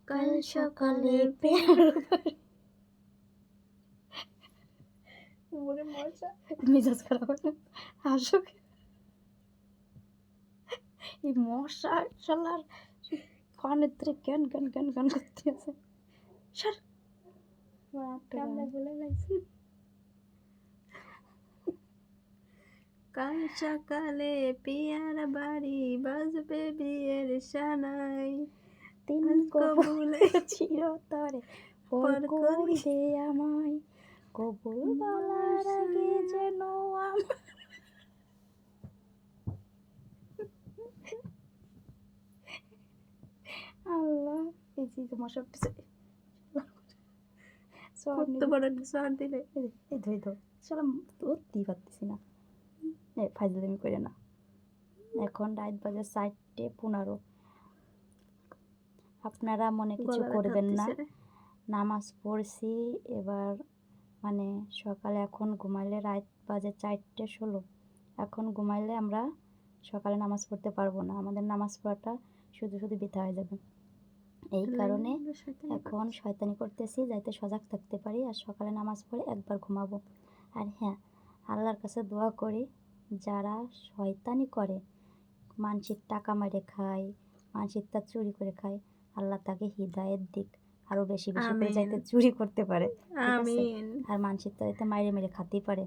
কাল সকালে পেয়ারা বাড়ি মোরে মশা মেজাজ খারাপ হয় না আসুক এই মশা শালার কানের ধরে কেন কেন কেন কেন করতে আছে সর কামড়া বলে লাইছি কাল সকালে পেয়ারা বাড়ি বাজবে বিয়ের সানাই তিন কবুলে চিরতরে পর পর করি দে আমায় কবুল বলার আগে যেন আল্লাহ এই যে তোমার সব কত বড় একটা শহর দিলে এই ধরে ধর চলো ধরতেই পারতেছি না ফাইজলামি করে না এখন রাত বাজে 4:15 আপনারা মনে কিছু করবেন না নামাজ পড়ছি এবার মানে সকালে এখন ঘুমাইলে রাত বাজে 4:16 এখন ঘুমাইলে আমরা সকালে নামাজ পড়তে পারবো না আমাদের নামাজ পড়াটা শুধু শুধু বৃথা হয়ে যাবে এই কারণে এখন শয়তানি করতেছি যাতে সজাগ থাকতে পারি আর সকালে নামাজ পড়ে একবার ঘুমাবো আর হ্যাঁ আল্লাহর কাছে দোয়া করি যারা শয়তানি করে মানুষের টাকা মেরে খায় মানুষের তা চুরি করে খায় আল্লাহ তাকে হিদায়েত দিক আরো বেশি বেশি করে যাইতে চুরি করতে পারে আমিন আর মানুষের তো এতে মাইরে মেরে খাতেই পারে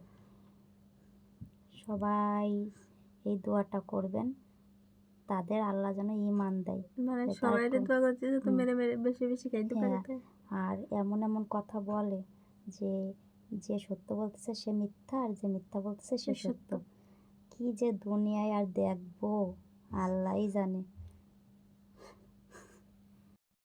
সবাই এই দোয়াটা করবেন তাদের আল্লাহ যেন ঈমান দেয় মানে সবাই দোয়া করছে যে তুমি মেরে মেরে বেশি বেশি খাইতে পারে আর এমন এমন কথা বলে যে যে সত্য বলতেছে সে মিথ্যা আর যে মিথ্যা বলতেছে সে সত্য কি যে দুনিয়ায় আর দেখবো আল্লাহই জানে